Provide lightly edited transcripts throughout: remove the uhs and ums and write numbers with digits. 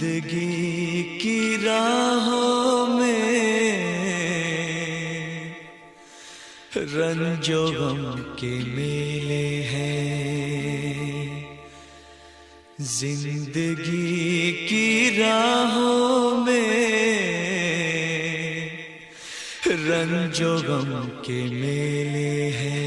जिंदगी की राहों में रंजो गम के मेले हैं। जिंदगी की राहों में रंजो गम के मेले हैं।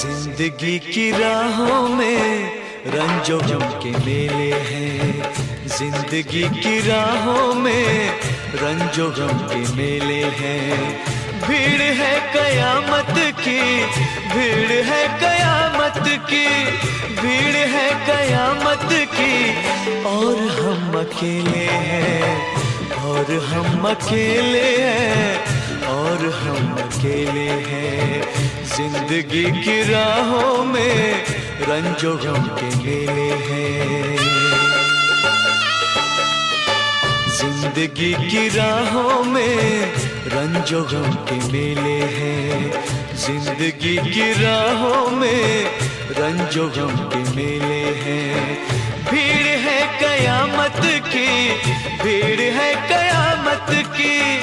जिंदगी की राहों में रंजो गम के मेले हैं। जिंदगी की राहों में रंजो गम के मेले हैं। भीड़ है कयामत की, भीड़ है कयामत की, भीड़ है कयामत की, और हम अकेले हैं, और हम अकेले हैं, और हम अकेले हैं। जिंदगी की राहों में रंजो गम के मेले हैं। जिंदगी की राहों में रंजो गम के मेले हैं। जिंदगी की राहों में रंजो गम के मेले हैं। भीड़ है कयामत की, भीड़ है कयामत की,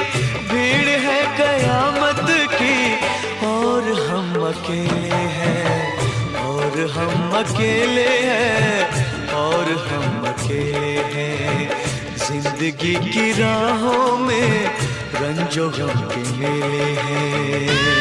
भीड़ है कयामत की, और हम अकेले हैं, और हम अकेले हैं, और हम अकेले हैं। जिंदगी की राहों में रंजो गम के मेले हैं।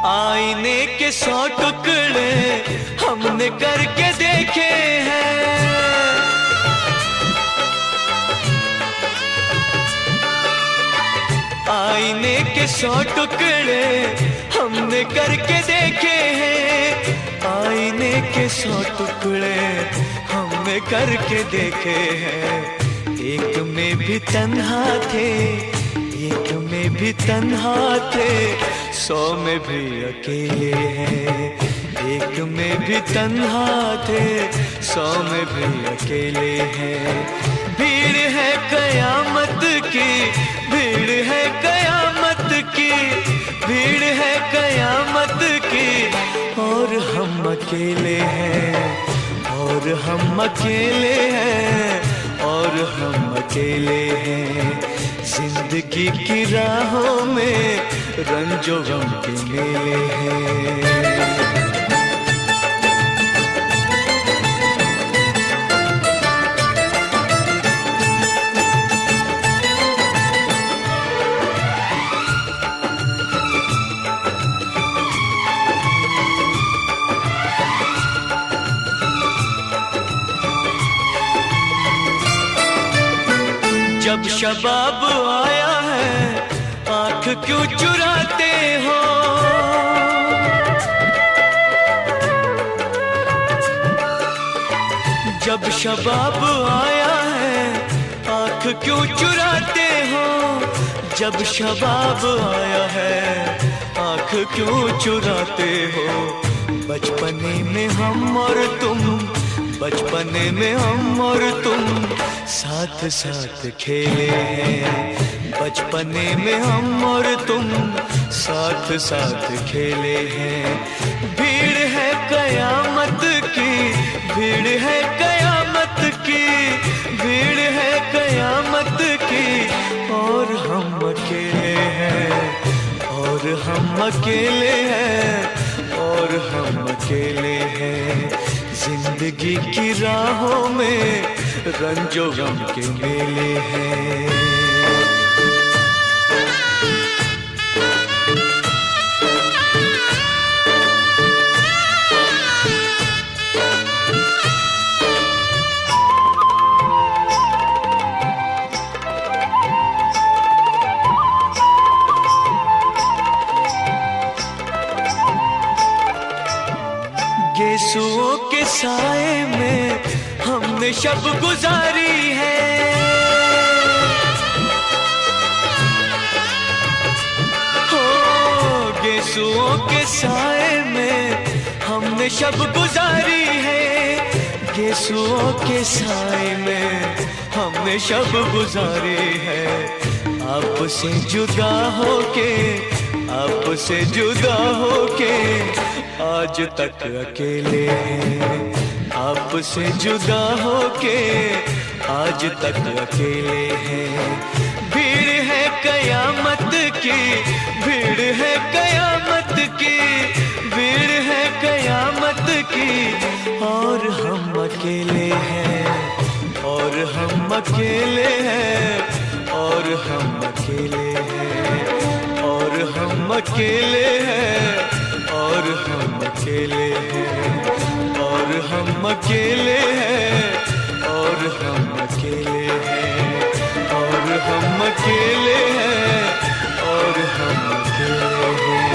आईने के 100 टुकड़े हमने करके देखे हैं। आईने के 100 टुकड़े हमने करके देखे हैं। आईने के 100 टुकड़े हमने करके देखे हैं। एक में भी तन्हा थे, एक में भी तन्हा थे, 100 में भी अकेले हैं। एक में भी तन्हा थे, 100 में भी अकेले हैं। भीड़ है कयामत की, भीड़ है कयामत की, भीड़ है कयामत की, और हम अकेले हैं, और हम अकेले हैं, और हम अकेले हैं। जिंदगी की राहों में रंजो गम के मेले हैं। जब शबाब आया है आँख क्यों चुराते हो। जब शबाब आया है आँख क्यों चुराते हो। जब शबाब आया है आँख क्यों चुराते हो। बचपने में हम और तुम, बचपने में हम और तुम साथ साथ खेले हैं। बचपने में हम और तुम साथ साथ खेले हैं। भीड़ है कयामत की, भीड़ है कयामत की, भीड़ है कयामत की, और हम अकेले हैं, और हम अकेले हैं, और हम अकेले हैं। जिंदगी की राहों में रंजो गम के मेले हैं। गेसुओं के साए में हमने शब गुजारी है, हो गेसुओं के साए में हमने शब गुजारी है। गेसुओं के साए में हमने शब गुजारी है। आपसे जुदा होके, आपसे जुदा होके आज तक अकेले हैं। आपसे जुदा होके आज तक अकेले हैं। भीड़ है कयामत की, भीड़ है कयामत की, भीड़ है कयामत की, और हम अकेले हैं, और हम अकेले हैं, और हम अकेले हैं, और हम अकेले हैं, और हम अकेले हैं, और हम अकेले हैं, और हम अकेले हैं, और हम अकेले हैं, और हम अकेले हैं।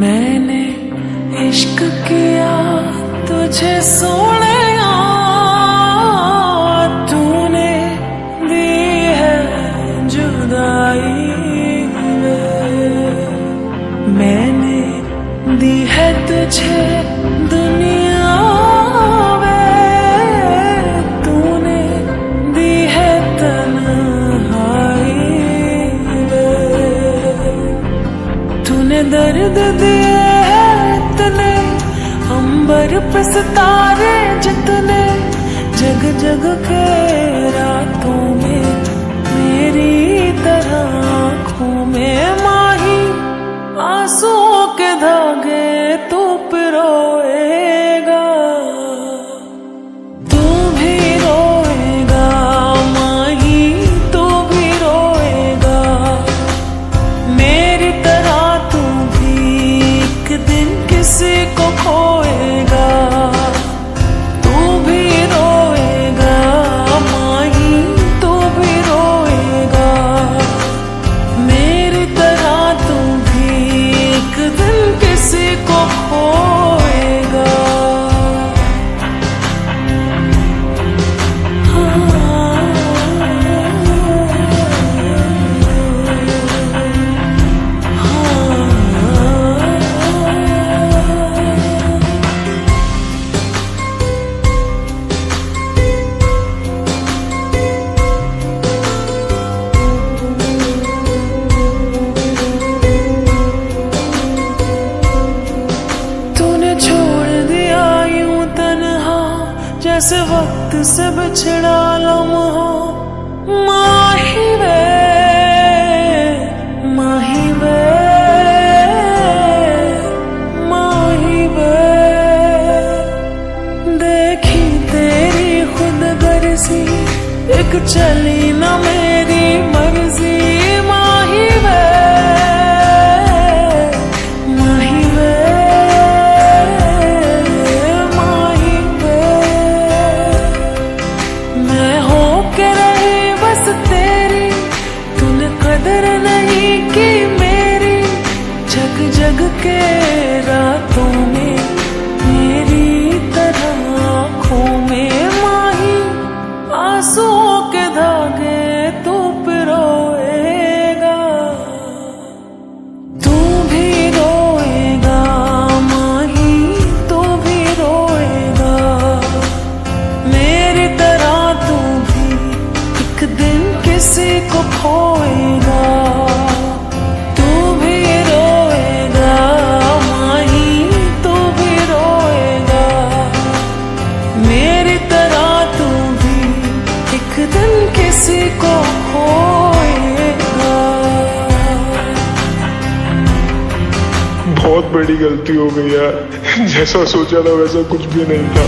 मैंने इश्क किया तुझे सोनिया, तूने दी है जुदाई में। मैंने दी है तुझे दुनिया में, तूने दी है तन्हाई में। तूने दर्द दिए हैं इतने, अंबर पे सितारे जितने, जग जग के रातों में मेरी तरह आँखों में माही आंसुओं के धागे तू पिरोएगा, तू भी रोएगा माही, तू भी रोएगा मेरी तरह। तू भी एक दिन किसी को खोएगा, तू भी रोएगा माही, तू भी रोएगा मेरी तरह। तू भी एक दिन किसी को खोएगा। तूने छोड़ दिया यूं तन्हा, जैसे वक्त से बिछड़ा लम्हा। माही वे, माही वे, माही वे, देखी तेरी खुद गर्जी, एक चली न मेरी मर्जी। माही वे, माही वे, माही वे, मैं होके रही बस तेरी, तूने कदर नहीं की मेरी। जग जग के रातों में मेरी तरह आँखों में माही आंसुओं के धागे तू पिरोएगा, तू भी रोएगा माही, तू भी रोएगा मेरी तरह। तू भी एक दिन किसी को खोएगा, तू भी रोएगा माही, तू भी रोएगा किसी को खोएगा। बहुत बड़ी गलती हो गई यार, जैसा सोचा था वैसा कुछ भी नहीं था।